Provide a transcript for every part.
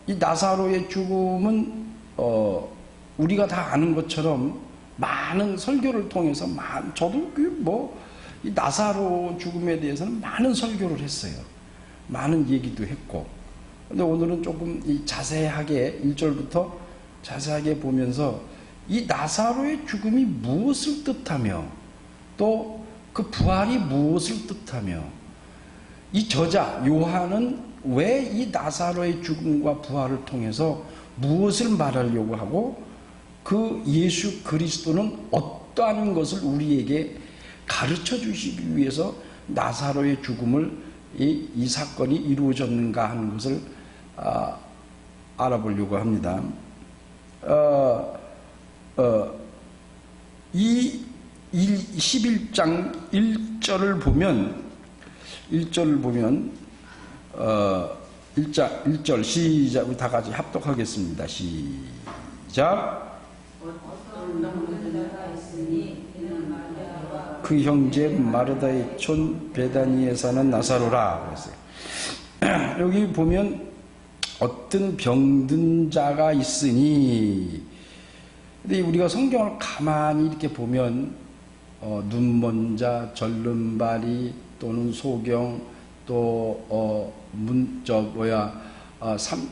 이 나사로의 죽음은 우리가 다 아는 것처럼 많은 설교를 통해서 저도 이 나사로 죽음에 대해서는 많은 설교를 했어요. 많은 얘기도 했고. 근데 오늘은 조금 자세하게 1절부터 자세하게 보면서 이 나사로의 죽음이 무엇을 뜻하며 또 그 부활이 무엇을 뜻하며 이 저자 요한은 왜 이 나사로의 죽음과 부활을 통해서 무엇을 말하려고 하고 그 예수 그리스도는 어떠한 것을 우리에게 가르쳐 주시기 위해서 나사로의 죽음을 이 사건이 이루어졌는가 하는 것을 알아보려고 합니다. 이 11장 1절을 보면 1절 시작, 우리 다 같이 합독하겠습니다. 시작. 그 형제 마르다의 촌 베다니에 사는 나사로라 그랬어요. 여기 보면 어떤 병든 자가 있으니, 근데 우리가 성경을 가만히 이렇게 보면 눈먼 자, 절름발이 또는 소경 또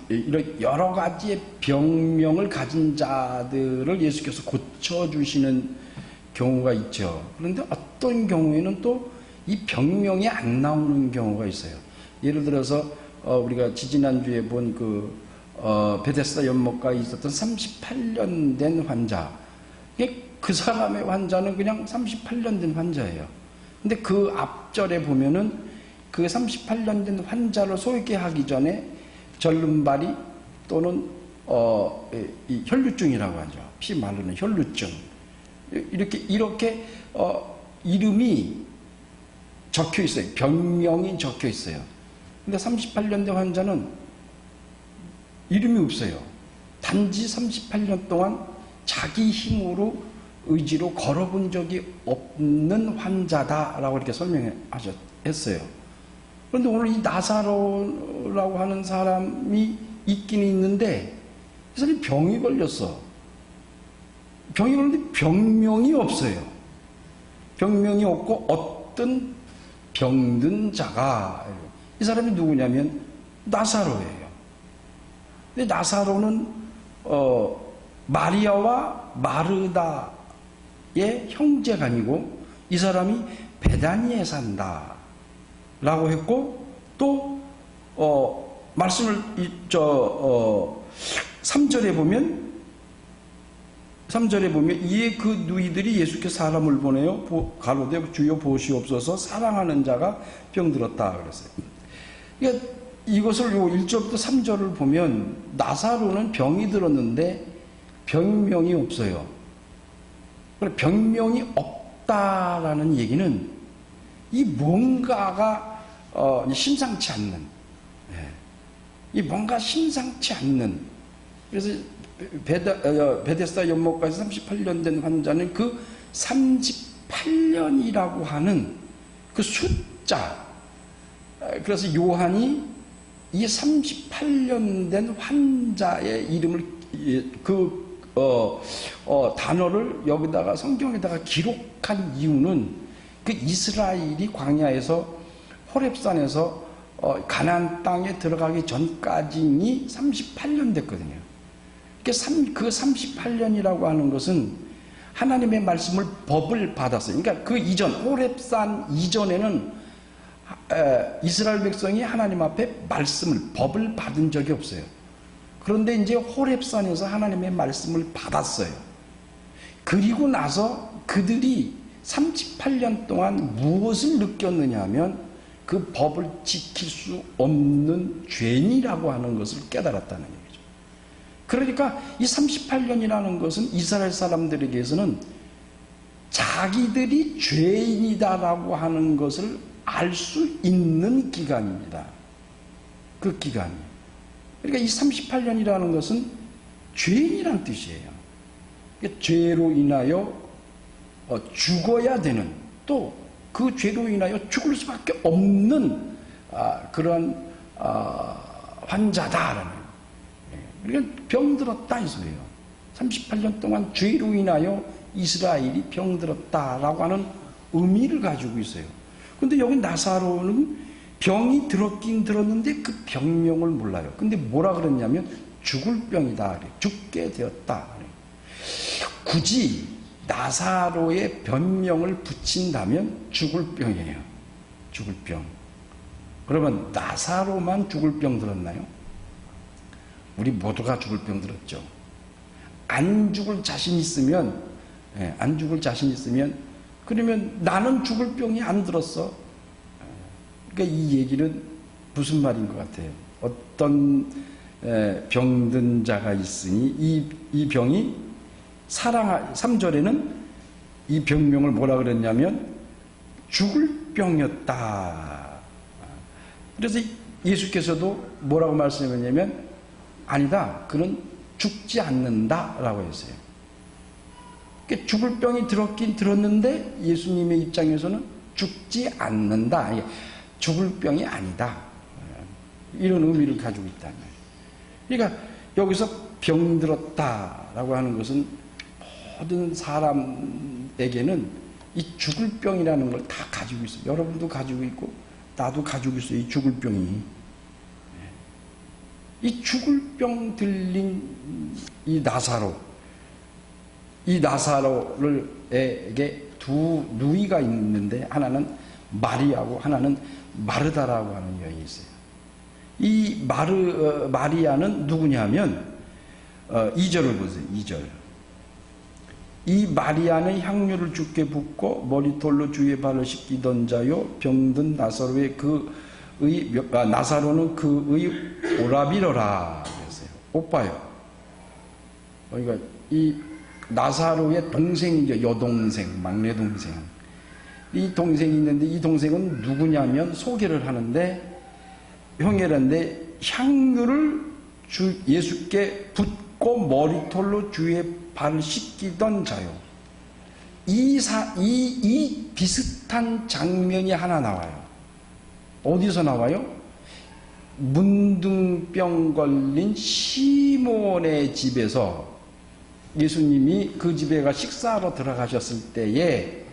이런 여러 가지의 병명을 가진 자들을 예수께서 고쳐주시는 경우가 있죠. 그런데 어떤 경우에는 또 이 병명이 안 나오는 경우가 있어요. 예를 들어서 우리가 지지난주에 본 베데스다 연못가에 있었던 38년 된 환자, 그 사람의 환자는 그냥 38년 된 환자예요. 근데 그 앞절에 보면은 그 38년 된 환자를 소개게 하기 전에 절름발이 또는 이 혈루증이라고 하죠. 피 마르는 혈루증, 이렇게 이름이 적혀 있어요. 병명이 적혀 있어요. 근데 38년 된 환자는 이름이 없어요. 단지 38년 동안 자기 힘으로 의지로 걸어본 적이 없는 환자다라고 이렇게 설명했어요. 그런데 오늘 이 나사로라고 하는 사람이 있긴 있는데 이 사람이 병이 걸렸어. 병이 걸렸는데 병명이 없어요. 병명이 없고 어떤 병든 자가, 이 사람이 누구냐면 나사로예요. 근데 나사로는 마리아와 마르다의 형제가 아니고 이 사람이 베다니에 산다 라고 했고, 또 말씀을 3절에 보면 이에 그 누이들이 예수께서 사람을 보내어 가로되 주여 보시옵소서 사랑하는 자가 병들었다 그랬어요. 그러니까 이것을 1절부터 3절을 보면 나사로는 병이 들었는데 병명이 없어요. 병명이 없다라는 얘기는 이 뭔가가 심상치 않는, 이 뭔가 심상치 않는, 그래서 베데스다 연못가에서 38년 된 환자는 그 38년이라고 하는 그 숫자, 그래서 요한이 이 38년 된 환자의 이름을 단어를 여기다가 성경에다가 기록한 이유는 그 이스라엘이 광야에서 호렙산에서 가나안 땅에 들어가기 전까지니 38년 됐거든요. 그 38년이라고 하는 것은 하나님의 말씀을 법을 받았어요. 그러니까 그 이전 호렙산 이전에는 이스라엘 백성이 하나님 앞에 말씀을 법을 받은 적이 없어요. 그런데 이제 호렙산에서 하나님의 말씀을 받았어요. 그리고 나서 그들이 38년 동안 무엇을 느꼈느냐 하면 그 법을 지킬 수 없는 죄인이라고 하는 것을 깨달았다는 얘기죠. 그러니까 이 38년이라는 것은 이스라엘 사람들에게서는 자기들이 죄인이다라고 하는 것을 알 수 있는 기간입니다. 그 기간이. 그러니까 이 38년이라는 것은 죄인이란 뜻이에요. 그러니까 죄로 인하여 죽어야 되는, 또 그 죄로 인하여 죽을 수밖에 없는 그런 환자다라는. 그러니까 병들었다 이 소리예요. 38년 동안 죄로 인하여 이스라엘이 병들었다라고 하는 의미를 가지고 있어요. 근데 여기 나사로는 병이 들었긴 들었는데 그 병명을 몰라요. 근데 뭐라 그랬냐면 죽을 병이다. 죽게 되었다. 굳이 나사로의 변명을 붙인다면 죽을 병이에요. 죽을 병. 그러면 나사로만 죽을 병 들었나요? 우리 모두가 죽을 병 들었죠. 안 죽을 자신 있으면, 안 죽을 자신 있으면, 그러면 나는 죽을 병이 안 들었어. 그러니까 이 얘기는 무슨 말인 것 같아요? 어떤 병든 자가 있으니 이 병이 3절에는 이 병명을 뭐라 그랬냐면 죽을 병이었다. 그래서 예수께서도 뭐라고 말씀했냐면 아니다. 그는 죽지 않는다라고 했어요. 그러니까 죽을 병이 들었긴 들었는데 예수님의 입장에서는 죽지 않는다. 죽을 병이 아니다. 이런 의미를 가지고 있다는 거예요. 그러니까 여기서 병들었다라고 하는 것은 모든 사람에게는 이 죽을 병이라는 걸 다 가지고 있어요. 여러분도 가지고 있고 나도 가지고 있어요. 이 죽을 병이. 이 죽을 병 들린 이 나사로에게 두 누이가 있는데 하나는 마리아고 하나는 마르다라고 하는 여인이 있어요. 이 마리아는 누구냐면 2절을 보세요. 2절. 이 마리아는 향유를 주께 붓고 머리털로 주의 발을 씻기던 자요 병든 나사로의 나사로는 그의 오라비러라 그랬어요. 오빠요. 그러니까 이 나사로의 동생이죠. 여동생, 막내 동생. 이 동생이 있는데 이 동생은 누구냐면 소개를 하는데 형이란데 향유를 예수께 붓고 머리털로 주의 발을 씻기던 자요. 이 비슷한 장면이 하나 나와요. 어디서 나와요? 문둥병 걸린 시몬의 집에서 예수님이 그 집에 식사하러 들어가셨을 때에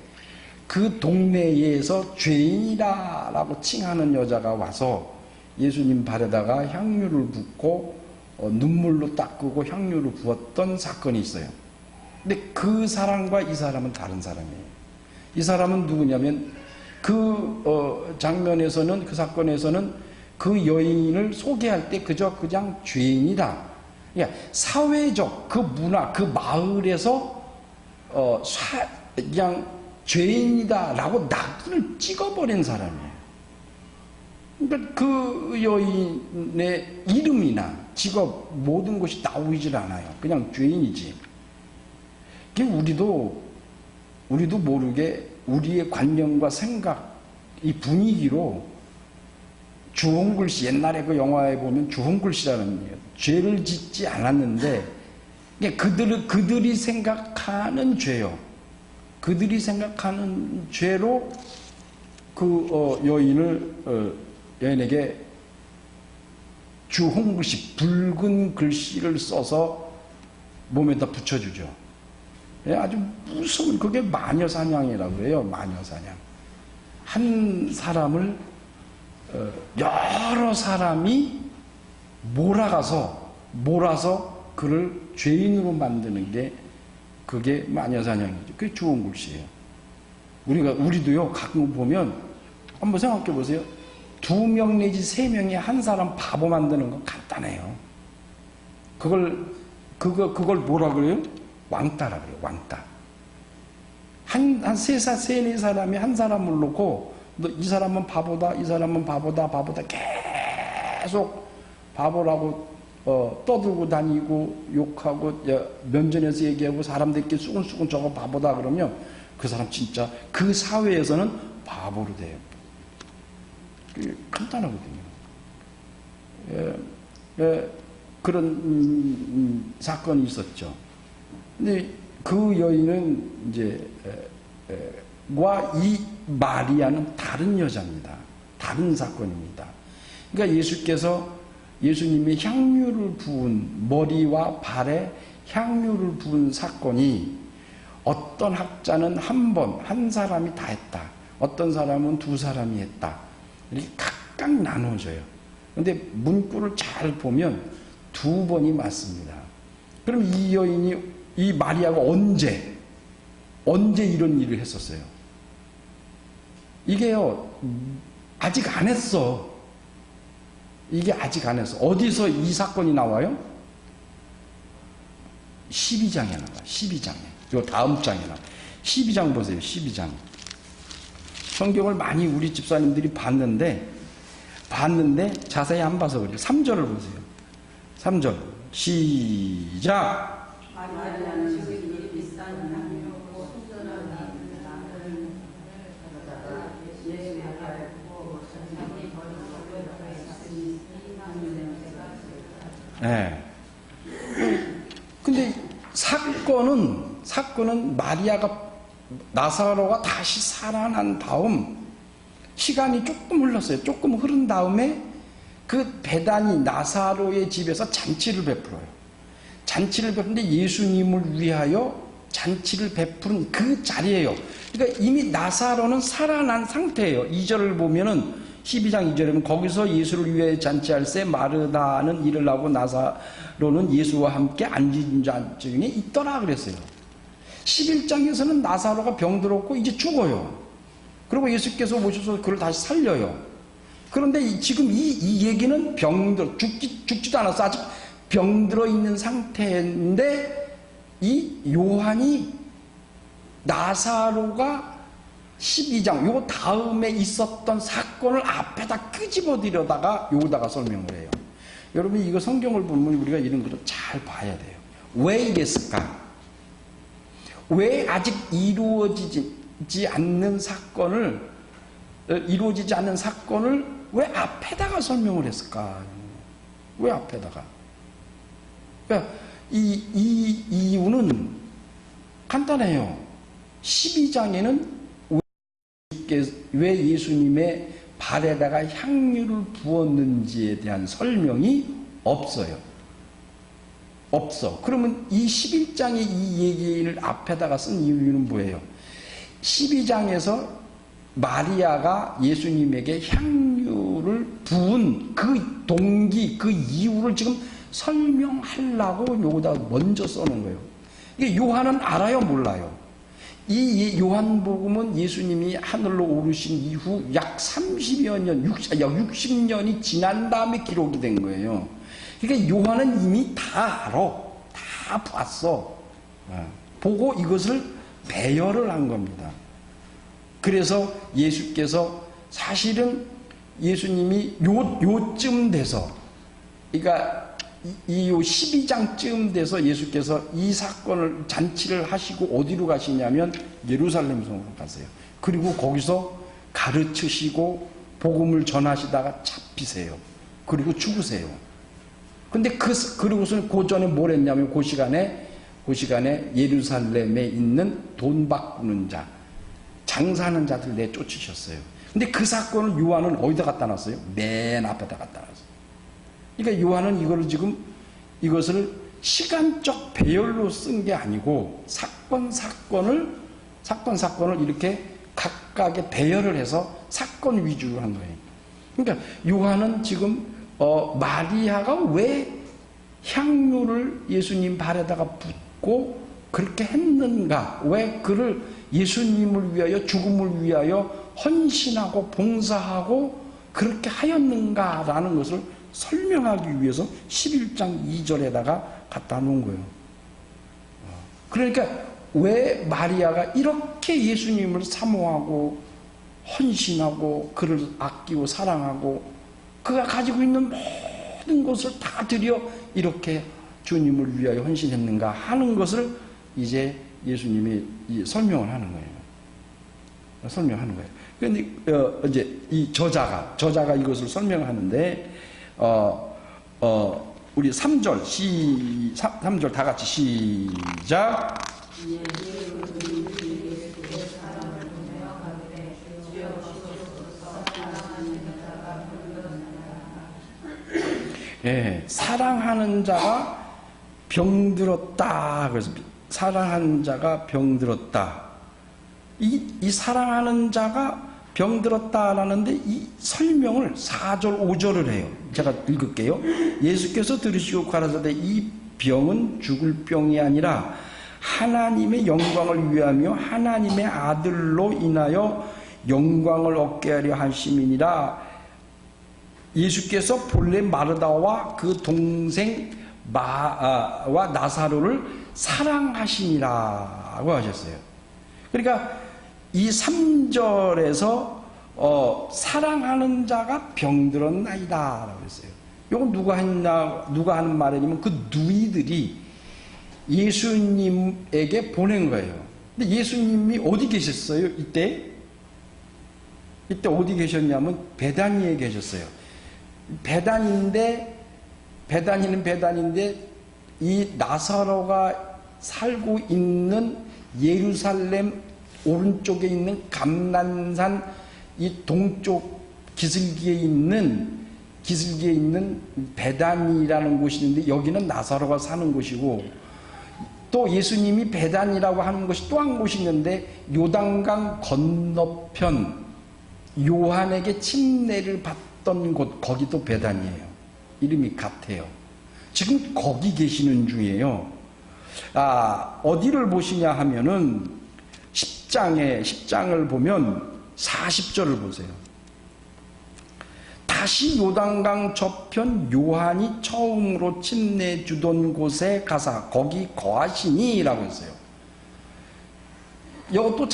그 동네에서 죄인이다라고 칭하는 여자가 와서 예수님 발에다가 향유를 붓고 눈물로 닦고 향유를 부었던 사건이 있어요. 근데 그 사람과 이 사람은 다른 사람이에요. 이 사람은 누구냐면 그 장면에서는 그 사건에서는 그 여인을 소개할 때 그냥 죄인이다. 그러니까 사회적 그 문화 그 마을에서 그냥 죄인이다라고 낙인을 찍어버린 사람이에요. 그러니까 그 여인의 이름이나 직업 모든 것이 나오질 않아요. 그냥 죄인이지. 우리도 모르게 우리의 관념과 생각, 이 분위기로 주홍글씨, 옛날에 그 영화에 보면 주홍글씨라는 거예요. 죄를 짓지 않았는데 그들이 생각하는 죄요. 그들이 생각하는 죄로 그 여인에게 주홍글씨, 붉은 글씨를 써서 몸에다 붙여주죠. 아주 무서운, 그게 마녀사냥이라고 해요. 마녀사냥. 한 사람을 여러 사람이 몰아서 그를 죄인으로 만드는 게 그게 마녀사냥이죠. 그게 주홍글씨예요. 우리도요, 가끔 보면 한번 생각해 보세요. 2명 내지 3명이 한 사람 바보 만드는 건 간단해요. 그걸 뭐라 그래요? 왕따라 그래요. 왕따. 한 세네 사람이 한 사람을 놓고 너 이 사람은 바보다, 이 사람은 바보다 계속 바보라고 떠들고 다니고 욕하고 면전에서 얘기하고 사람들끼리 수근수근 저거 바보다 그러면 그 사람 진짜 그 사회에서는 바보로 돼요. 간단하거든요. 그런 사건이 있었죠. 근데 그 여인은 이제 이 마리아는 다른 여자입니다. 다른 사건입니다. 그러니까 예수께서 예수님이 향유를 부은, 머리와 발에 향유를 부은 사건이 어떤 학자는 한 사람이 다 했다. 어떤 사람은 두 사람이 했다. 이렇게 각각 나눠져요. 근데 문구를 잘 보면 두 번이 맞습니다. 그럼 이 여인이, 이 마리아가 언제 이런 일을 했었어요? 이게요, 아직 안 했어. 이게 아직 안 했어. 어디서 이 사건이 나와요? 12장에 나와요. 12장에. 요 다음 장에 나와요. 12장 보세요. 12장. 성경을 많이 우리 집사님들이 봤는데 자세히 안 봐서 그래요. 3절을 보세요. 3절. 시작. 네. 근데 사건은 나사로가 다시 살아난 다음 시간이 조금 흘렀어요. 조금 흐른 다음에 그 베다니 나사로의 집에서 잔치를 베풀어요. 잔치를 베푸는데 예수님을 위하여 잔치를 베푸는 그 자리예요. 그러니까 이미 나사로는 살아난 상태예요. 2절을 보면은 12장 2절에 보면 거기서 예수를 위해 잔치할 새 마르다는 일을 하고 나사로는 예수와 함께 앉은 자 중에 있더라 그랬어요. 11장에서는 나사로가 병들었고 이제 죽어요. 그리고 예수께서 오셔서 그를 다시 살려요. 그런데 지금 이 얘기는 죽지도 않았어. 아직 병들어 있는 상태인데 이 요한이 나사로가 12장 요 다음에 있었던 사건을 앞에다 끄집어들여다가 여기다가 설명을 해요. 여러분 이거 성경을 보면 우리가 이런 것도 잘 봐야 돼요. 왜 이랬을까? 왜 아직 이루어지지 않는 사건을 왜 앞에다가 설명을 했을까? 왜 앞에다가? 그러니까 이 이유는 간단해요. 12장에는 왜 예수님의 발에다가 향유를 부었는지에 대한 설명이 없어요. 없어. 그러면 이 11장에 이 얘기를 앞에다가 쓴 이유는 뭐예요? 12장에서 마리아가 예수님에게 향유를 부은 그 동기, 그 이유를 지금 설명하려고 여기다 먼저 써놓은 거예요. 이게 요한은 알아요, 몰라요? 이 요한복음은 예수님이 하늘로 오르신 이후 약 30여 년, 약 60년이 지난 다음에 기록이 된 거예요. 그러니까 요한은 이미 다 알아. 다 봤어. 보고 이것을 배열을 한 겁니다. 그래서 예수께서 사실은 예수님이 요쯤 돼서, 그러니까 이 12장쯤 돼서 예수께서 이 사건을 잔치를 하시고 어디로 가시냐면 예루살렘 성으로 가세요. 그리고 거기서 가르치시고 복음을 전하시다가 잡히세요. 그리고 죽으세요. 근데 그러고서는 그 전에 뭘 했냐면 그 시간에 예루살렘에 있는 돈 바꾸는 자, 장사하는 자들 내쫓으셨어요. 근데 그 사건을 요한은 어디다 갖다 놨어요? 맨 앞에다 갖다 놨어요. 그러니까 요한은 이것을 시간적 배열로 쓴 게 아니고 사건을 이렇게 각각의 배열을 해서 사건 위주로 한 거예요. 그러니까 요한은 지금 마리아가 왜 향유를 예수님 발에다가 붓고 그렇게 했는가, 왜 그를 예수님을 위하여 죽음을 위하여 헌신하고 봉사하고 그렇게 하였는가라는 것을 설명하기 위해서 11장 2절에다가 갖다 놓은 거예요. 그러니까 왜 마리아가 이렇게 예수님을 사모하고 헌신하고 그를 아끼고 사랑하고 그가 가지고 있는 모든 것을 다 들여 이렇게 주님을 위하여 헌신했는가 하는 것을 이제 예수님이 설명을 하는 거예요. 설명하는 거예요. 그런데 이제 이 저자가 이것을 설명하는데 우리 3절 3절 다 같이 시작. 예, 사랑하는 자가 병들었다. 그래서 사랑하는 자가 병들었다. 이 사랑하는 자가 병들었다라는데 이 설명을 4절, 5절을 해요. 제가 읽을게요. 예수께서 들으시고 가라사대 이 병은 죽을 병이 아니라 하나님의 영광을 위하며 하나님의 아들로 인하여 영광을 얻게 하려 하심이니라. 예수께서 본래 마르다와 그 동생 와 나사로를 사랑하시니라고 하셨어요. 그러니까 이 3절에서 사랑하는 자가 병들었나이다 라고 했어요. 이건 누가 하는 말이냐면 그 누이들이 예수님에게 보낸 거예요. 근데 예수님이 어디 계셨어요? 이때 어디 계셨냐면 베다니에 계셨어요. 베다니는 베다니인데 이 나사로가 살고 있는 예루살렘 오른쪽에 있는 감난산 이 동쪽 기슭기에 있는 베다니라는 곳이 있는데 여기는 나사로가 사는 곳이고, 또 예수님이 베다니라고 하는 곳이 또 한 곳이 있는데 요단강 건너편 요한에게 침례를 받던 곳, 거기도 베다니예요. 이름이 같아요. 지금 거기 계시는 중이에요. 어디를 보시냐 하면은 10장을 보면 40절을 보세요. 다시 요단강 저편 요한이 처음으로 침례 주던 곳에 가사 거기 거하시니 라고 했어요. 이거 또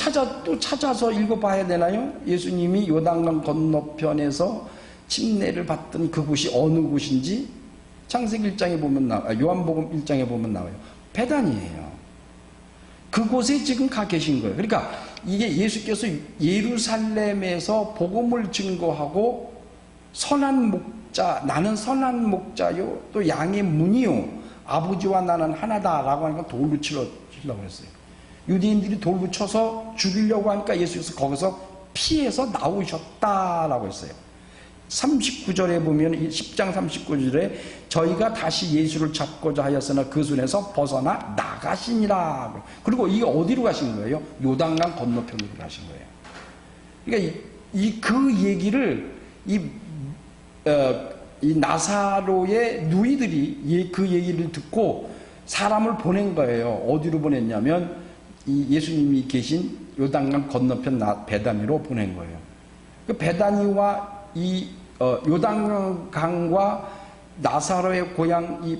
찾아서 읽어봐야 되나요? 예수님이 요단강 건너편에서 침례를 받던 그곳이 어느 곳인지 창세기 1장에 보면 요한복음 1장에 보면 나와요. 베다니예요. 그곳에 지금 가 계신 거예요. 그러니까 이게 예수께서 예루살렘에서 복음을 증거하고 선한 목자, 나는 선한 목자요 또 양의 문이요 아버지와 나는 하나다라고 하니까 돌로 치려고 했어요. 유대인들이 돌로 쳐서 죽이려고 하니까 예수께서 거기서 피해서 나오셨다라고 했어요. 39절에 보면 10장 39절에 저희가 다시 예수를 잡고자 하였으나 그 손에서 벗어나 나가시니라. 그리고 이게 어디로 가신 거예요? 요단강 건너편으로 가신 거예요. 그러니까 그 얘기를 이 나사로의 누이들이 그 얘기를 듣고 사람을 보낸 거예요. 어디로 보냈냐면 이 예수님이 계신 요단강 건너편 베다니로 보낸 거예요. 그 베다니와 이 요단강과 나사로의 고향 이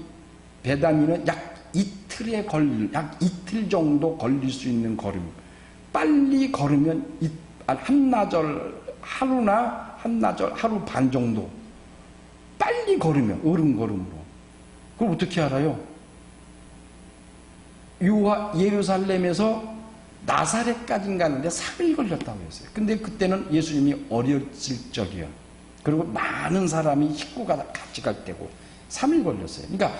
베다니는 약 이틀 정도 걸릴 수 있는 걸음. 빨리 걸으면 하루 반 정도. 빨리 걸으면 걸음으로. 그걸 어떻게 알아요? 예루살렘에서 나사렛까지 가는데 3일 걸렸다고 했어요. 근데 그때는 예수님이 어렸을 적이요. 그리고 많은 사람이 식구가 같이 갈 때고 3일 걸렸어요. 그러니까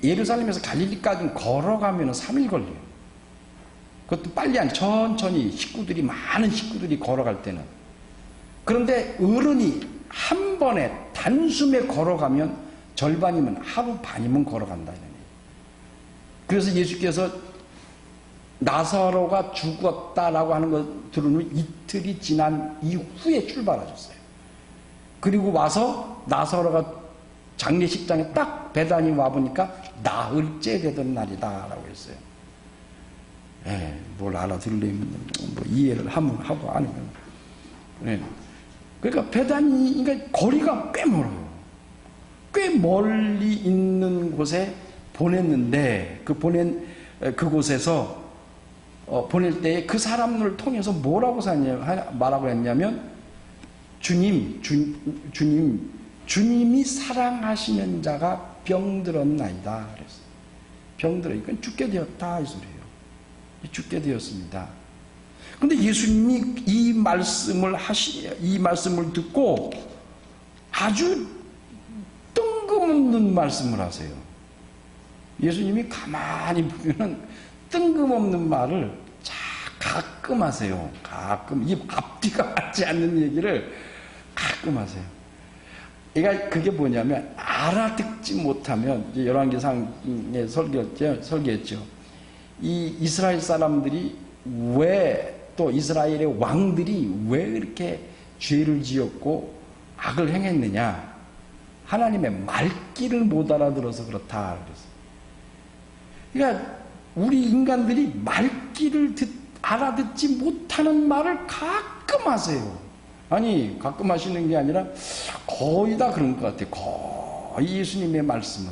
예루살렘에서 갈릴리까지 걸어가면 3일 걸려요. 그것도 빨리 천천히 많은 식구들이 걸어갈 때는. 그런데 어른이 한 번에 단숨에 걸어가면 절반이면 하루 반이면 걸어간다. 그래서 예수께서 나사로가 죽었다라고 하는 것 들으면 이틀이 지난 이후에 출발하셨어요. 그리고 와서 나사로가 장례식장에 딱 베다니 와보니까 나흘째 되던 날이다라고 했어요. 뭘 알아들으려면 뭐 이해를 하고 안 하면. 그러니까 그러니까 거리가 꽤 멀어요. 꽤 멀리 있는 곳에 보냈는데 그곳에서 보낼 때에 그 사람을 통해서 뭐라고 말하고 했냐면 주님이 사랑하시는 자가 병들었나이다 그랬어요. 병들으니까 죽게 되었다 이 소리예요. 죽게 되었습니다. 근데 예수님이 이 말씀을 듣고 아주 뜬금없는 말씀을 하세요. 예수님이 가만히 보면은 뜬금없는 말을 가끔 하세요. 가끔. 이 앞뒤가 맞지 않는 얘기를 가끔 하세요. 그러니까 그게 뭐냐면 알아듣지 못하면 이제 열왕기상에 설계했죠. 이 이스라엘 사람들이 왜 또 이스라엘의 왕들이 왜 이렇게 죄를 지었고 악을 행했느냐? 하나님의 말귀를 못 알아들어서 그렇다 그랬어요. 그러니까 우리 인간들이 말귀를 알아듣지 못하는 말을 가끔 하세요. 아니 가끔 하시는 게 아니라 거의 다 그런 것 같아요. 거의 예수님의 말씀은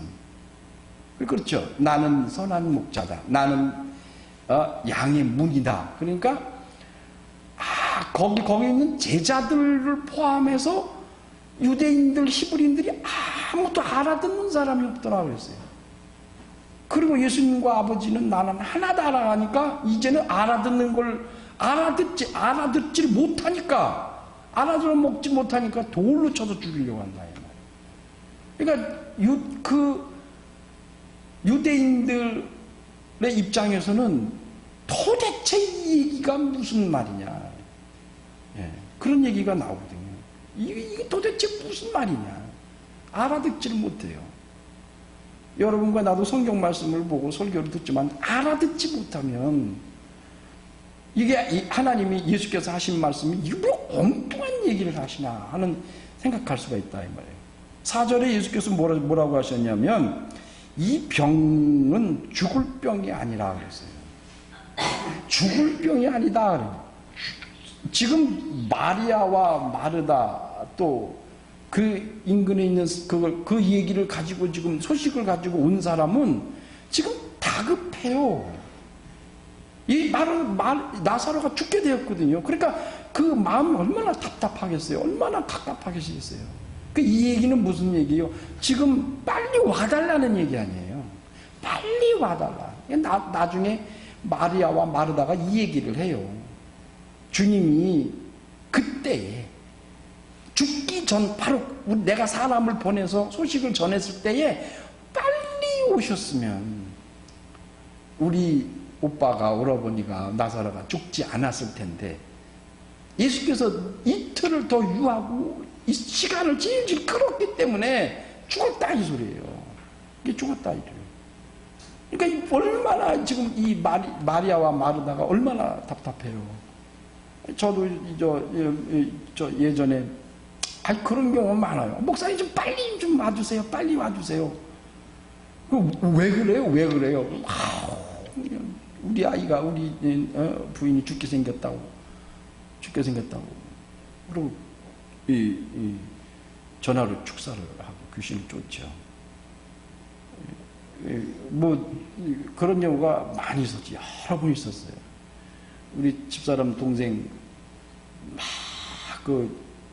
그렇죠. 나는 선한 목자다. 나는 양의 문이다. 그러니까 거기 있는 제자들을 포함해서 유대인들, 히브리인들이 아무도 알아듣는 사람이 없더라 그랬어요. 그리고 예수님과 아버지는 나는 하나다 하니까 이제는 알아듣는 걸 알아듣질 못하니까 알아들어먹지 못하니까 돌로 쳐서 죽이려고 한다. 그러니까 유대인들의 입장에서는 도대체 이 얘기가 무슨 말이냐. 예, 그런 얘기가 나오거든요. 이게 도대체 무슨 말이냐. 알아듣지를 못해요. 여러분과 나도 성경 말씀을 보고 설교를 듣지만 알아듣지 못하면 이게 하나님이 예수께서 하신 말씀이 이거 뭐 엉뚱한 얘기를 하시나 하는 생각할 수가 있다 이 말이에요. 4절에 예수께서 뭐라고 하셨냐면 이 병은 죽을 병이 아니라 그랬어요. 죽을 병이 아니다 그래요. 지금 마리아와 마르다 또 그 인근에 있는 그 얘기를 가지고 지금 소식을 가지고 온 사람은 지금 다급해요. 이 나사로가 죽게 되었거든요. 그러니까 그 마음이 얼마나 답답하겠어요. 얼마나 답답하겠어요. 이 얘기는 무슨 얘기예요? 지금 빨리 와달라는 얘기 아니에요. 빨리 와달라. 나중에 마리아와 마르다가 이 얘기를 해요. 주님이 그때에 죽기 전 바로 내가 사람을 보내서 소식을 전했을 때에 빨리 오셨으면 우리 오빠가 오라버니가 나사로가 죽지 않았을 텐데 예수께서 이틀을 더 유하고 이 시간을 질질 끌었기 때문에 죽었다 이 소리예요. 이게 죽었다 이래요. 그러니까 얼마나 지금 이 마리아와 마르다가 얼마나 답답해요. 저도 예전에 그런 경우 많아요. 목사님 좀 빨리 좀 와주세요. 빨리 와주세요. 왜 그래요? 왜 그래요? 우리 아이가 우리 부인이 죽게 생겼다고. 그리고 전화로 축사를 하고 귀신을 쫓죠. 그런 경우가 많이 있었지. 여러 번 있었어요. 우리 집사람 동생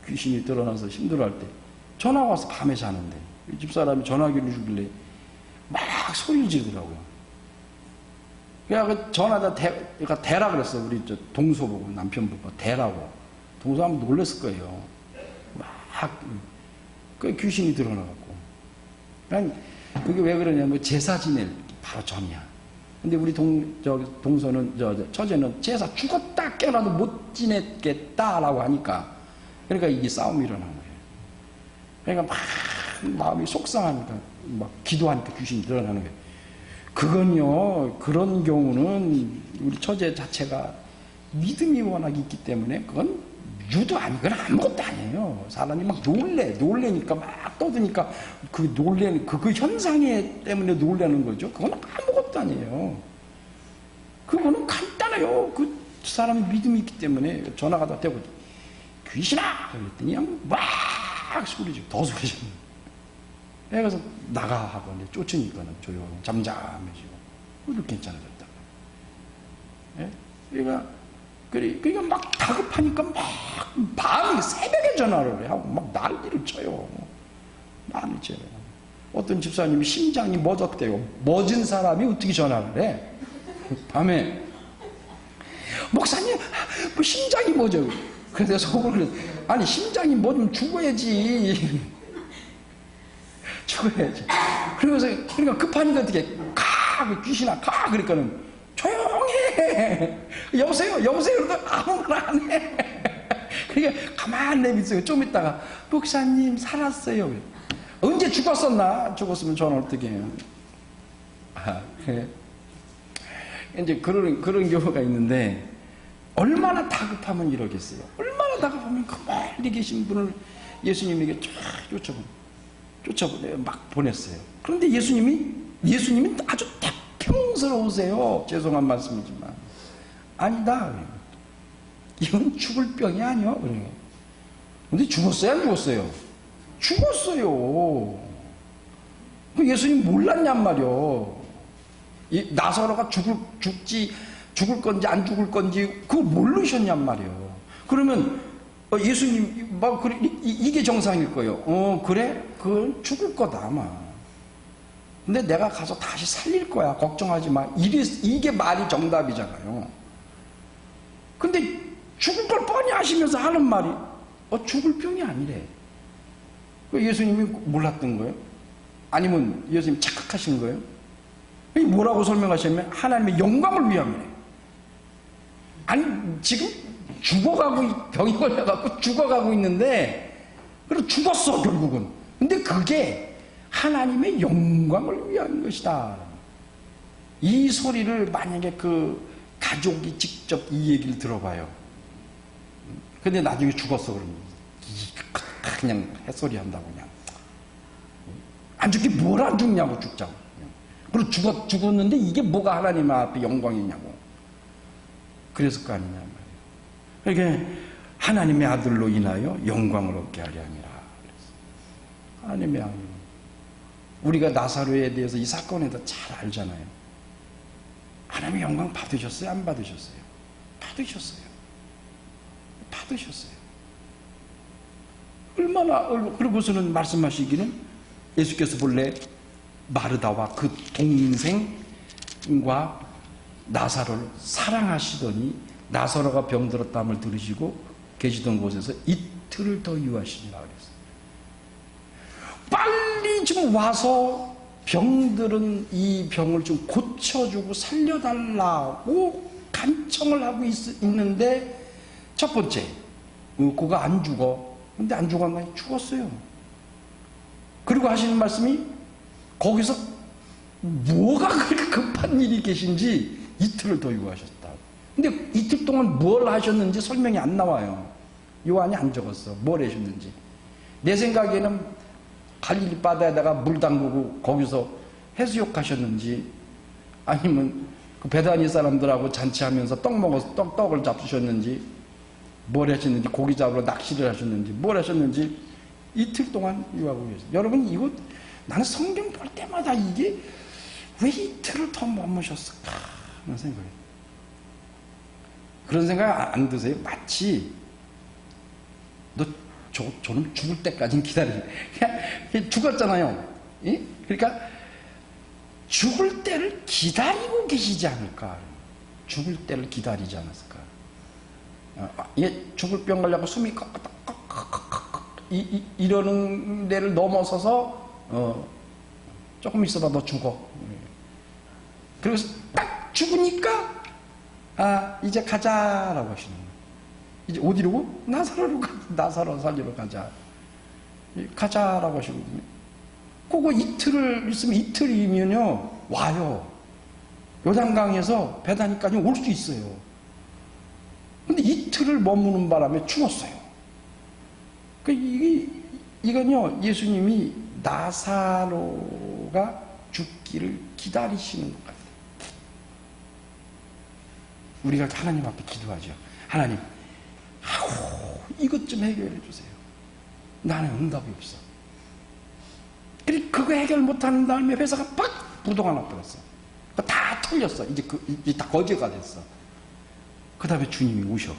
귀신이 드러나서 힘들어할 때 전화 와서 밤에 자는데 집사람이 전화기를 주길래 막 소리를 지르더라고요. 그래서 전화다 대라 그랬어요. 우리 동서 보고 남편 보고 대라고. 동서 하면 놀랬을 거예요. 그 귀신이 드러나갖고. 그게 왜 그러냐면 제사 지낼 바로 전이야. 근데 우리 동서는 처제는 제사 죽었다 깨어나도 못 지냈겠다라고 하니까 그러니까 이게 싸움이 일어난 거예요. 그러니까 막 마음이 속상하니까 막 기도하니까 귀신이 드러나는 거예요. 그건요, 그런 경우는 우리 처제 자체가 믿음이 워낙 있기 때문에 그건 유도 아니고 그건 아무것도 아니에요. 사람이 막 놀래니까 막 떠드니까 그 놀래는 그 현상에 때문에 놀라는 거죠. 그건 아무것도 아니에요. 그거는 간단해요. 그 사람이 믿음이 있기 때문에 전화가 다 되고 귀신아! 그랬더니 그냥 막 소리지고 더 소리지고. 그래서 나가 하고 이제 쫓으니까는 조용 잠잠해지고 그래도 괜찮아졌다. 예? 그러니까 막 다급하니까 막 밤에 새벽에 전화를 하고 막 난리를 쳐요. 난리를 쳐요. 어떤 집사님이 심장이 멎었대요. 멎은 사람이 어떻게 전화를 해? 밤에 목사님 뭐 심장이 멎어. 그래서 속으로 아니 심장이 멎으면 죽어야지. 죽어야지. 그러니까 급하니까 어떻게 가 귀신아 가 그러니까는 조용해. 여보세요 그러다 아무 말 안 해. 그러니까 가만히 내비두고 좀 있다가 목사님 살았어요. 언제 죽었었나? 죽었으면 저는 어떻게 해요? 그래. 이제 그런 경우가 있는데, 얼마나 다급하면 이러겠어요. 얼마나 다급하면 그 멀리 계신 분을 예수님에게 쫓아보내요. 막 보냈어요. 그런데 예수님이 아주 태평스러우세요. 죄송한 말씀이지만. 아니다. 이건 죽을 병이 아니야. 근데 죽었어요? 안 죽었어요? 죽었어요. 그 예수님 몰랐냔 말이요. 나사로가 죽을 건지 안 죽을 건지 그거 모르셨냔 말이에요. 그러면 예수님 막 그래, 이게 정상일 거예요. 그래? 그건 죽을 거다 아마. 근데 내가 가서 다시 살릴 거야. 걱정하지 마. 이게 말이 정답이잖아요. 근데 죽을 걸 뻔히 아시면서 하는 말이 죽을 병이 아니래. 예수님이 몰랐던 거예요? 아니면 예수님이 착각하신 거예요? 뭐라고 설명하시냐면 하나님의 영광을 위함이래. 아니 지금 병이 걸려갖고 죽어가고 있는데 그리고 죽었어 결국은. 근데 그게 하나님의 영광을 위한 것이다. 이 소리를 만약에 그 가족이 직접 이 얘기를 들어봐요. 근데 나중에 죽었어 그러면 그냥 햇소리 한다고 그냥 안 죽기 뭘 안 죽냐고 죽자고. 그리고 죽었는데 이게 뭐가 하나님 앞에 영광이냐고. 그랬을 거 아니냐 말이에요. 그러니까 하나님의 아들로 인하여 영광을 얻게 하려 함이라. 하나님의 아들. 우리가 나사로에 대해서 이 사건에 대해서 잘 알잖아요. 하나님의 영광 받으셨어요? 안 받으셨어요? 받으셨어요. 받으셨어요. 그러고서는 말씀하시기는 예수께서 본래 마르다와 그 동생과 나사로를 사랑하시더니 나사로가 병들었다함을 들으시고 계시던 곳에서 이틀을 더 유하시니라 그랬어요. 빨리 좀 와서 병들은 이 병을 좀 고쳐주고 살려달라고 간청을 하고 있는데 첫 번째, 그가 안 죽어. 근데 안 죽었나? 죽었어요. 그리고 하시는 말씀이 거기서 뭐가 그렇게 급한 일이 계신지 이틀을 더 유하셨다. 근데 이틀 동안 뭘 하셨는지 설명이 안 나와요. 요한이 안 적었어. 뭘 하셨는지. 내 생각에는 갈릴리 바다에다가 물 담그고 거기서 해수욕 하셨는지 아니면 그 베다니 사람들하고 잔치하면서 떡을 잡수셨는지 뭘 하셨는지 고기 잡으러 낚시를 하셨는지 뭘 하셨는지 이틀 동안 유하고 계세요. 여러분 이거 나는 성경 볼 때마다 이게 왜 이틀을 더 머무셨을까 하는 생각이에요. 그런 생각 안 드세요? 마치 저는 죽을 때까지는 기다리지. 그냥 죽었잖아요. 예? 그러니까 죽을 때를 기다리고 계시지 않을까. 죽을 때를 기다리지 않았을까. 이게 죽을 병 걸려고 숨이 이러는 데를 넘어서서 조금 있어봐 너 죽어. 그래서 딱 죽으니까 이제 가자라고 하시는 거예요. 이제 어디로? 나사로 살리러 가자. 가자라고 하시거든요. 그거 이틀을 있으면 이틀이면요 와요. 요단강에서 베다니까지 올 수 있어요. 근데 이틀을 머무는 바람에 죽었어요. 이건요 예수님이 나사로가 죽기를 기다리시는 것 같아요. 우리가 하나님 앞에 기도하죠. 하나님, 이것 좀 해결해 주세요. 나는 응답이 없어. 그거 해결 못하는 다음에 회사가 빡 부도가 나버렸어. 다 털렸어. 이제 다 거지가 됐어. 그 다음에 주님이 오셔.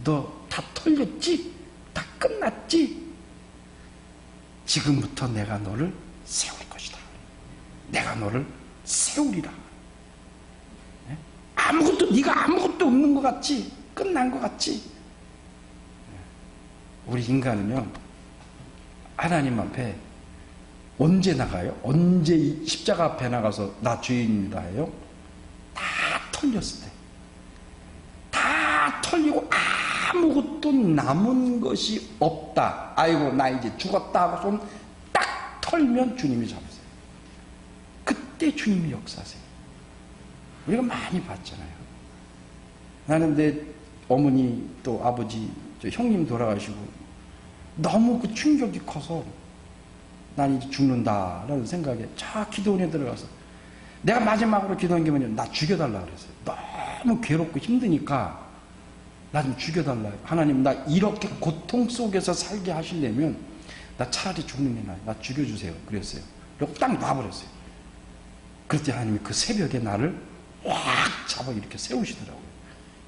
너 다 털렸지? 다 끝났지? 지금부터 내가 너를 세울 것이다. 내가 너를 세우리라. 네가 아무것도 없는 것 같지? 끝난 것 같지? 우리 인간은요, 하나님 앞에 언제 나가요? 언제 십자가 앞에 나가서 나 죄인입니다 해요? 다 털렸을 때. 다 털리고 아무것도 남은 것이 없다. 아이고 나 이제 죽었다 하고 손 딱 털면 주님이 잡으세요. 그때 주님이 역사하세요. 우리가 많이 봤잖아요. 나는 내 어머니 또 아버지 저 형님 돌아가시고 너무 그 충격이 커서 난 이제 죽는다라는 생각에 자 기도원에 들어가서 내가 마지막으로 기도한 게 뭐냐면 나 죽여달라 그랬어요. 너무 괴롭고 힘드니까 나 좀 죽여달라. 하나님 나 이렇게 고통 속에서 살게 하시려면 나 차라리 죽는 게 나아요. 나 죽여주세요. 그랬어요. 그리고 딱 놔버렸어요. 그랬더니 하나님이 그 새벽에 나를 확 잡아 이렇게 세우시더라고요.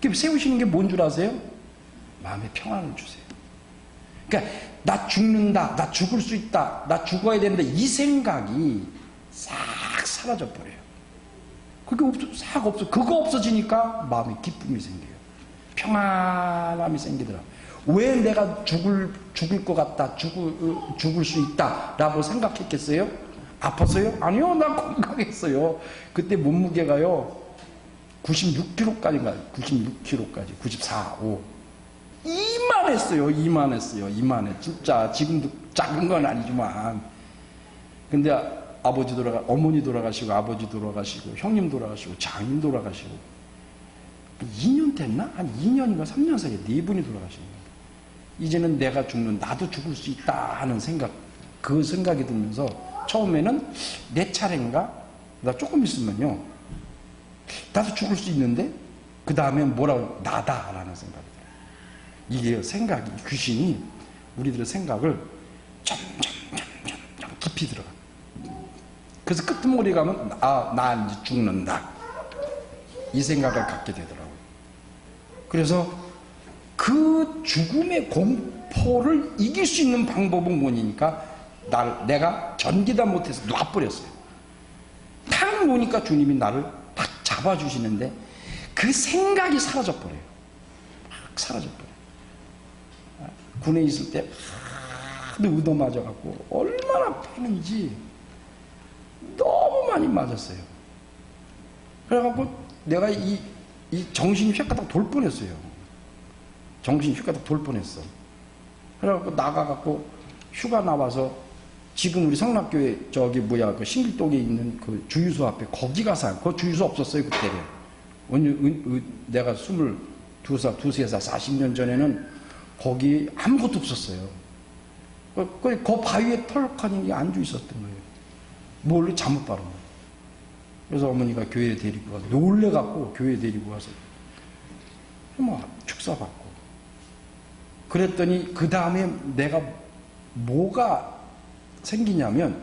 그 세우시는 게 뭔 줄 아세요? 마음의 평안을 주세요. 그러니까 나 죽는다, 나 죽을 수 있다, 나 죽어야 되는데 이 생각이 싹 사라져 버려요. 그게 싹 없어. 그거 없어지니까 마음에 기쁨이 생겨요. 평안함이 생기더라. 왜 내가 죽을 것 같다, 죽을 수 있다라고 생각했겠어요? 아팠어요? 아니요, 나 건강했어요. 그때 몸무게가요 96kg까지인가, 96kg까지, 94, 5. 이만했어요. 이만해. 진짜 지금도 작은 건 아니지만. 근데 어머니 돌아가시고, 아버지 돌아가시고, 형님 돌아가시고, 장인 돌아가시고. 2년 됐나? 한 2년인가 3년 사이에 4분이 돌아가신 거예요. 이제는 내가 나도 죽을 수 있다 하는 생각, 그 생각이 들면서 처음에는 내 차례인가? 나 조금 있으면요. 나도 죽을 수 있는데? 그 다음에 뭐라고? 나다라는 생각이 들어요. 이게 생각이, 귀신이 우리들의 생각을 점점 깊이 들어가. 그래서 끄트머리 가면, 나 이제 죽는다. 이 생각을 갖게 되더라고요. 그래서 그 죽음의 공포를 이길 수 있는 방법은 뭐니까 내가 견디다 못해서 놔버렸어요. 탁 놓으니까 주님이 나를 딱 잡아주시는데 그 생각이 사라져버려요. 막 사라져버려요. 군에 있을 때 하도 의도 맞아갖고 얼마나 패는지 너무 많이 맞았어요. 그래갖고 내가 이 정신이 휘가닥 돌 뻔했어요. 정신이 휘가닥 돌 뻔했어. 그래갖고 나가갖고 휴가 나와서 지금 우리 성락교회 그 신길동에 있는 그 주유소 앞에 거기 가서 그 주유소 없었어요 그때는. 내가 22살, 23살, 40년 전에는 거기 아무것도 없었어요. 그 바위에 털럭하니 앉아 있었던 거예요. 뭘로 잘못 바른 거예요. 그래서 어머니가 교회에 데리고 가서 놀래갖고 교회에 데리고 가서 축사받고 그랬더니 그 다음에 내가 뭐가 생기냐면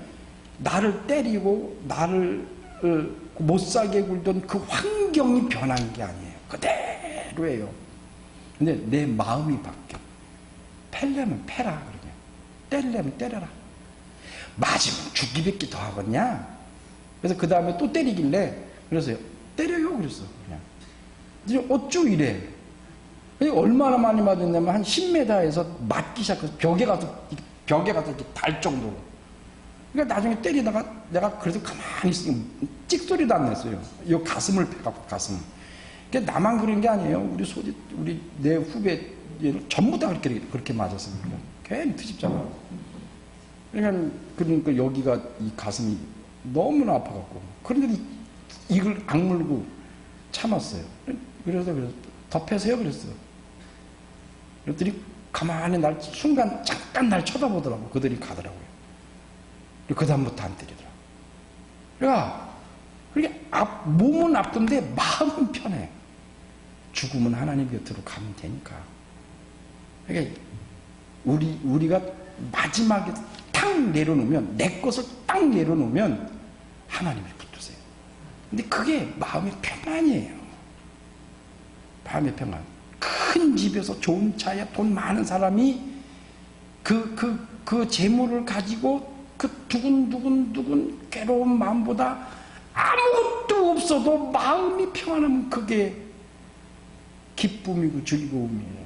나를 때리고 나를 못살게 굴던 그 환경이 변한 게 아니에요. 그대로예요. 근데 내 마음이 바뀌어. 패려면 패라 그러냐. 때리려면 때려라. 맞으면 죽기밖에 더 하겠냐. 그래서 그 다음에 또 때리길래 그래서요. 때려요 그랬어. 그냥. 이제 어쭈 이래. 얼마나 많이 맞았냐면 한 10m에서 맞기 시작해서 벽에 가서 이렇게 달 정도로. 그러니까 나중에 때리다가 내가 그래도 가만히 있으니까 찍소리도 안 냈어요. 이 가슴을 패갖고 가슴. 그러니까 나만 그런 게 아니에요. 우리 내 후배 전부 다 그렇게 맞았습니다. 괜히 트집잖아. 그러니까 여기가 이 가슴이 너무나 아파갖고. 그런데 이걸 악물고 참았어요. 그래서 더 패세요 그랬어. 그랬더니 가만히 순간 잠깐 날 쳐다보더라고. 그들이 가더라고요. 그 다음부터 안 때리더라고. 그러니까 몸은 아픈데 마음은 편해. 죽으면 하나님 곁으로 가면 되니까. 그러니까 우리가 마지막에 탁 내려놓으면, 내 것을 딱 내려놓으면 하나님이 붙으세요. 근데 그게 마음의 평안이에요. 마음의 평안. 큰 집에서 좋은 차에 돈 많은 사람이 그 재물을 가지고 그 두근두근 괴로운 마음보다 아무것도 없어도 마음이 평안하면 그게 기쁨이고 즐거움이에요.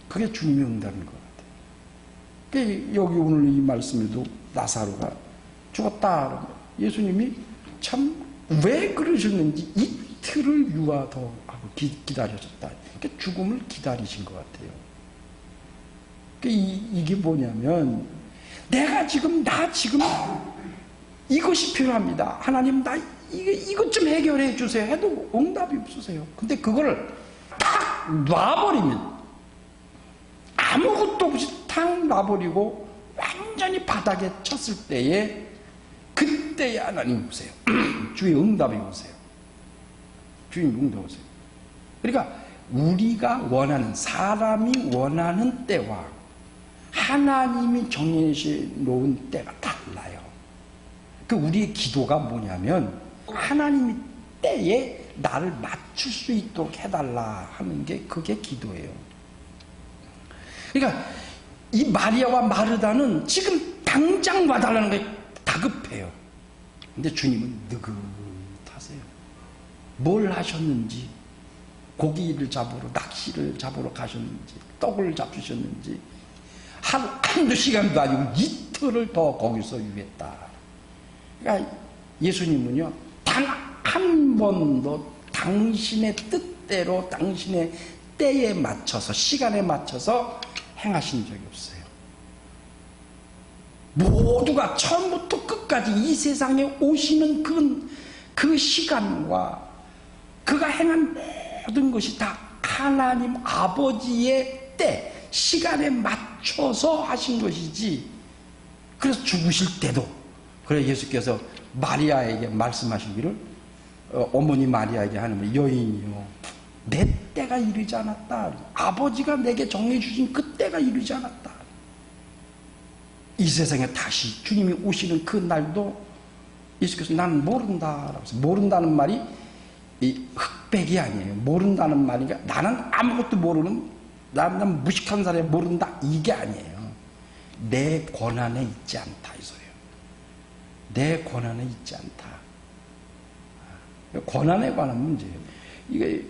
그게 주님이 응답인 것 같아요. 여기 오늘 이 말씀에도 나사로가 죽었다. 예수님이 참 왜 그러셨는지 이틀을 유아 더 하고 기다려졌다. 그러니까 죽음을 기다리신 것 같아요. 그러니까 이게 뭐냐면 나 지금 이것이 필요합니다. 하나님 나 이것 좀 해결해 주세요 해도 응답이 없으세요. 근데 그걸 탁 놔버리면 아무것도 없이 탁 놔버리고 완전히 바닥에 쳤을 때에 그때에 하나님 오세요. 주의 응답이 오세요. 주님 응답 오세요. 그러니까 우리가 원하는 사람이 원하는 때와 하나님이 정해져 놓은 때가 달라요. 그 우리의 기도가 뭐냐면 하나님이 때에 나를 맞출 수 있도록 해달라 하는 게 그게 기도예요. 그러니까 이 마리아와 마르다는 지금 당장 와달라는 게 다급해요. 근데 주님은 느긋하세요. 뭘 하셨는지, 고기를 잡으러, 낚시를 잡으러 가셨는지, 떡을 잡수셨는지 한두 시간도 아니고 이틀을 더 거기서 유했다. 그러니까 예수님은요 단 한 번도 당신의 뜻대로 당신의 때에 맞춰서 시간에 맞춰서 행하신 적이 없어요. 모두가 처음부터 끝까지 이 세상에 오시는 그 시간과 그가 행한 모든 것이 다 하나님 아버지의 때 시간에 맞춰서 하신 것이지. 그래서 죽으실 때도 그래 예수께서 마리아에게 말씀하시기를 어머니 마리아에게 하는 여인이요 내 때가 이르지 않았다. 아버지가 내게 정해주신 그 때가 이르지 않았다. 이 세상에 다시 주님이 오시는 그 날도 예수께서 나는 모른다. 모른다는 말이 이 흑백이 아니에요. 모른다는 말이 나는 아무것도 모르는 나는 무식한 사람이 모른다 이게 아니에요. 내 권한에 있지 않다 이 소리예요. 내 권한에 있지 않다. 권한에 관한 문제예요. 이게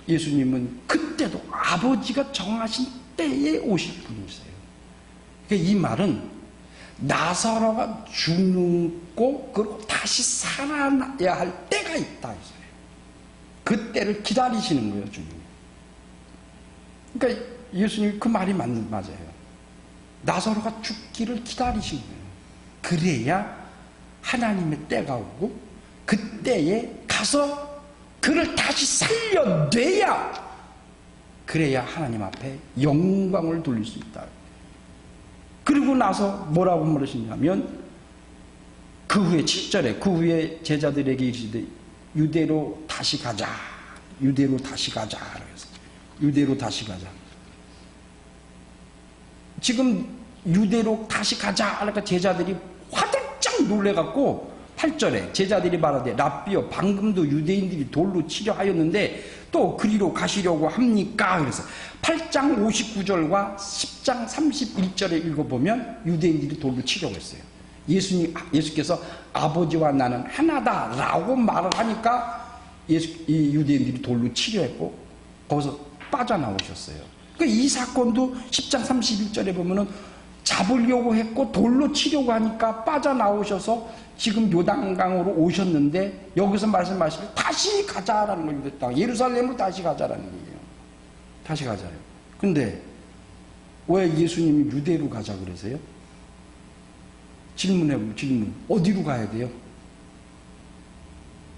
예수님은 그때도 아버지가 정하신 때에 오실 분이세요. 그러니까 이 말은 나사로가 죽고 그리고 다시 살아나야 할 때가 있다 이 소리예요. 그 때를 기다리시는 거예요, 주님이. 그러니까 예수님이 그 말이 맞아요. 나사로가 죽기를 기다리신 거예요. 그래야 하나님의 때가 오고 그 때에 가서 그를 다시 살려내야 그래야 하나님 앞에 영광을 돌릴 수 있다. 그리고 나서 뭐라고 말하시냐면 그 후에 7절에 그 후에 제자들에게 이르시되 유대로 다시 가자. 유대로 다시 가자. 유대로 다시 가자. 지금 유대로 다시 가자. 그러니까 제자들이 화들짝 놀래갖고 8절에 제자들이 말하되 랍비여 방금도 유대인들이 돌로 치려 하였는데 또 그리로 가시려고 합니까? 그래서 8장 59절과 10장 31절에 읽어보면 유대인들이 돌로 치려고 했어요. 예수께서 아버지와 나는 하나다라고 말을 하니까 이 유대인들이 돌로 치려 했고 거기서 빠져나오셨어요. 그러니까 이 사건도 10장 31절에 보면은 잡으려고 했고 돌로 치려고 하니까 빠져나오셔서 지금 요단강으로 오셨는데 여기서 말씀하시길 다시 가자라는 거예요. 예루살렘으로 다시 가자라는 거예요. 다시 가자요. 근데 왜 예수님이 유대로 가자 그러세요? 질문. 어디로 가야 돼요?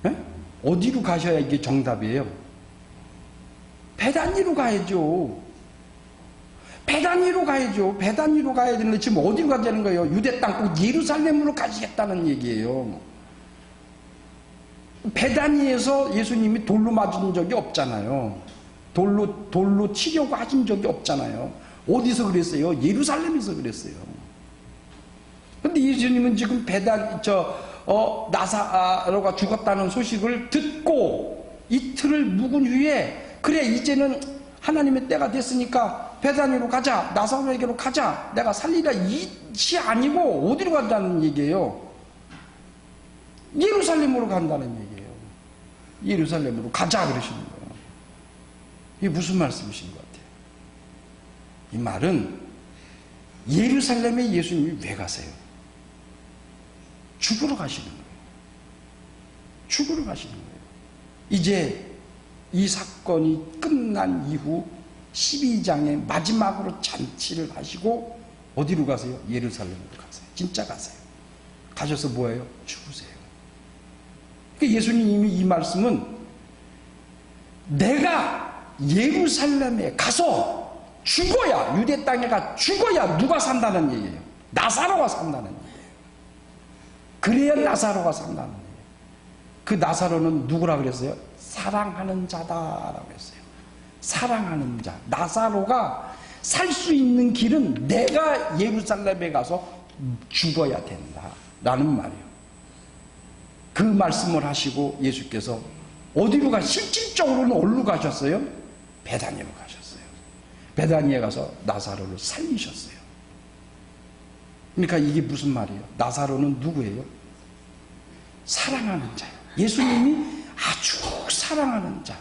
네? 어디로 가셔야 이게 정답이에요? 베다니로 가야죠. 베다니로 가야죠. 베다니로 가야 되는데 지금 어디로 가자는 거예요? 유대 땅 꼭 예루살렘으로 가시겠다는 얘기예요. 베다니에서 예수님이 돌로 맞은 적이 없잖아요. 돌로 치려고 하신 적이 없잖아요. 어디서 그랬어요? 예루살렘에서 그랬어요. 근데 예수님은 지금 나사로가 죽었다는 소식을 듣고 이틀을 묵은 후에 그래 이제는 하나님의 때가 됐으니까 베다니로 가자. 나사로에게로 가자. 내가 살리라. 이치 아니고 어디로 간다는 얘기예요? 예루살렘으로 간다는 얘기예요. 예루살렘으로 가자 그러시는 거예요. 이게 무슨 말씀이신 것 같아요? 이 말은 예루살렘에 예수님이 왜 가세요? 죽으러 가시는 거예요. 죽으러 가시는 거예요. 이제 이 사건이 끝난 이후 12장의 마지막으로 잔치를 하시고 어디로 가세요? 예루살렘으로 가세요. 진짜 가세요. 가셔서 뭐예요? 죽으세요. 그러니까 예수님이 이 말씀은 내가 예루살렘에 가서 죽어야, 유대 땅에 가 죽어야 누가 산다는 얘기예요. 나사로가 산다는 얘기예요. 그래야 나사로가 산다는 얘기예요. 그 나사로는 누구라 그랬어요? 사랑하는 자다라고 했어요. 사랑하는 자. 나사로가 살 수 있는 길은 내가 예루살렘에 가서 죽어야 된다라는 말이에요. 그 말씀을 하시고 예수께서 어디로 실질적으로는 어디로 가셨어요? 베다니로 가셨어요. 베다니에 가서 나사로를 살리셨어요. 그러니까 이게 무슨 말이에요? 나사로는 누구예요? 사랑하는 자예요. 예수님이 아주 사랑하는 자.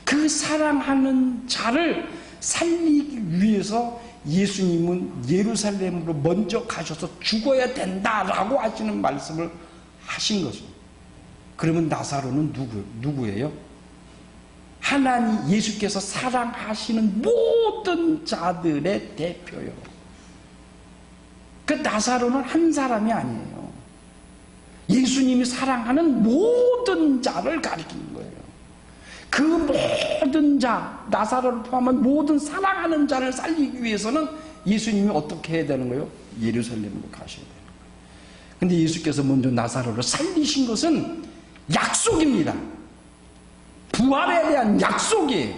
그 사랑하는 자를 살리기 위해서 예수님은 예루살렘으로 먼저 가셔서 죽어야 된다라고 하시는 말씀을 하신 거죠. 그러면 나사로는 누구예요? 하나님 예수께서 사랑하시는 모든 자들의 대표요. 그 나사로는 한 사람이 아니에요. 예수님이 사랑하는 모든 자를 가리키는 거예요. 그 모든 자, 나사로를 포함한 모든 사랑하는 자를 살리기 위해서는 예수님이 어떻게 해야 되는 거예요? 예루살렘으로 가셔야 되는 거예요. 근데 예수께서 먼저 나사로를 살리신 것은 약속입니다. 부활에 대한 약속이에요.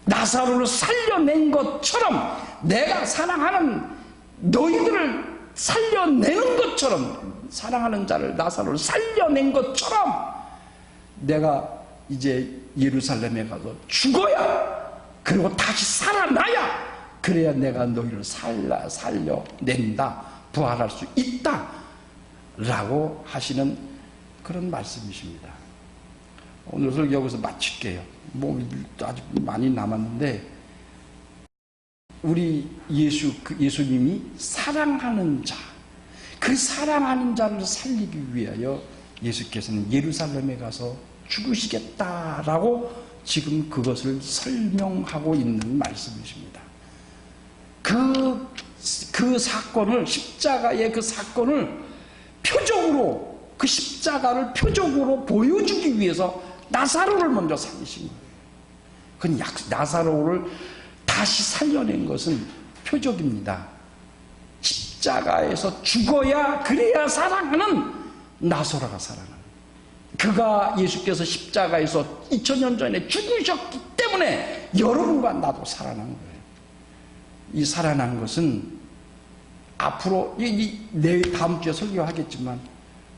나사로를 살려낸 것처럼 내가 사랑하는 너희들을 살려내는 것처럼, 사랑하는 자를 나사로를 살려낸 것처럼 내가 이제 예루살렘에 가서 죽어야, 그리고 다시 살아나야, 그래야 내가 너희를 살려낸다, 부활할 수 있다 라고 하시는 그런 말씀이십니다. 오늘 설교 여기서 마칠게요. 뭐 아직 많이 남았는데, 우리 예수님이 사랑하는 자, 그 사랑하는 자를 살리기 위하여 예수께서는 예루살렘에 가서 죽으시겠다라고 지금 그것을 설명하고 있는 말씀이십니다. 그 사건을, 십자가의 그 사건을 표적으로, 그 십자가를 표적으로 보여주기 위해서 나사로를 먼저 살리신 거예요. 그 나사로를 다시 살려낸 것은 표적입니다. 십자가에서 죽어야, 그래야 사랑하는 나사로가 살아나는, 그가 예수께서 십자가에서 2000년 전에 죽으셨기 때문에 여러분과 나도 살아난 거예요. 이 살아난 것은 앞으로 내일 다음 주에 설교하겠지만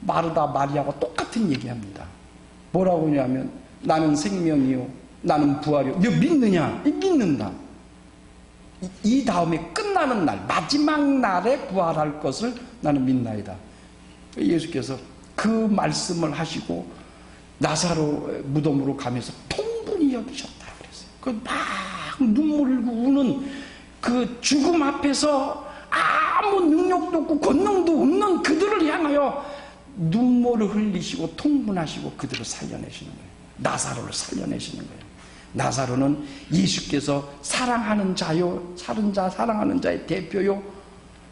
마르다 마리아가 똑같은 얘기합니다. 뭐라고 하냐면 나는 생명이요 나는 부활이요. 너 믿느냐? 믿는다. 이 다음에 끝나는 날, 마지막 날에 부활할 것을 나는 믿나이다. 예수께서 그 말씀을 하시고 나사로 무덤으로 가면서 통분히 여기셨다 그랬어요. 그 막 눈물 흘리고 우는 그 죽음 앞에서 아무 능력도 없고 권능도 없는 그들을 향하여 눈물을 흘리시고 통분하시고 그들을 살려내시는 거예요. 나사로를 살려내시는 거예요. 나사로는 예수께서 사랑하는 자요, 사랑하는 자의 대표요.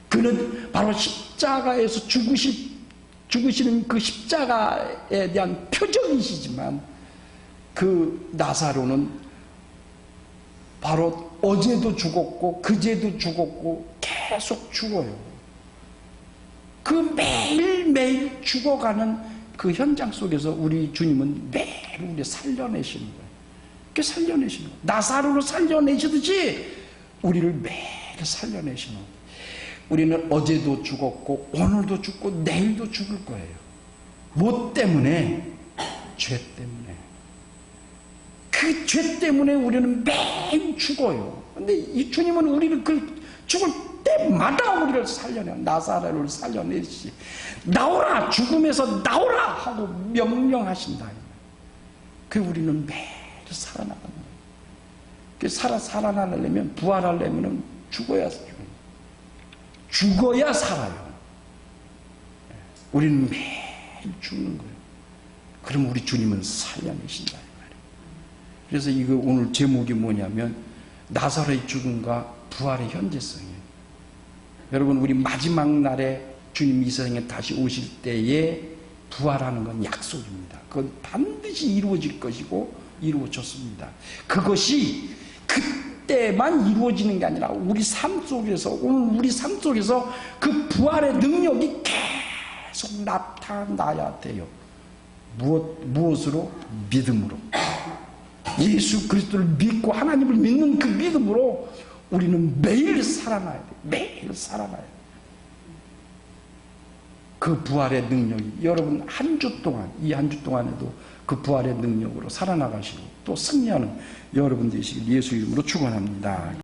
그는 바로 십자가에서 죽으시는 그 십자가에 대한 표적이시지만, 그 나사로는 바로 어제도 죽었고 그제도 죽었고 계속 죽어요. 그 매일매일 죽어가는 그 현장 속에서 우리 주님은 매일 우리 살려내시는 거예요. 그 살려내시는 거예요. 나사로를 살려내시듯이 우리를 매일 살려내시는 거예요. 우리는 어제도 죽었고 오늘도 죽고 내일도 죽을 거예요. 뭐 때문에? 죄 때문에. 그 죄 때문에 우리는 매일 죽어요. 근데 이 주님은 우리를 그 죽을 때마다 우리를 살려내요. 나사로를 살려내시. 나오라! 죽음에서 나오라! 하고 명령하신다. 그 우리는 매일 살아나가는 거예요. 그 살아나려면, 부활하려면 죽어야 살아요. 우리는 매일 죽는 거예요. 그럼 우리 주님은 살려내신다 이 말이에요. 그래서 이거 오늘 제목이 뭐냐면 나사로의 죽음과 부활의 현재성이에요. 여러분, 우리 마지막 날에 주님 이 세상에 다시 오실 때에 부활하는 건 약속입니다. 그건 반드시 이루어질 것이고 이루어졌습니다. 그것이 그때만 이루어지는 게 아니라 우리 삶 속에서, 오늘 우리 삶 속에서 그 부활의 능력이 계속 나타나야 돼요. 무엇으로? 믿음으로. 예수 그리스도를 믿고 하나님을 믿는 그 믿음으로 우리는 매일 살아나야 돼요. 매일 살아나야 돼요. 그 부활의 능력이 여러분 한 주 동안, 이 한 주 동안에도 그 부활의 능력으로 살아나가시고 또 승리하는 여러분 되시길 예수 이름으로 축원합니다.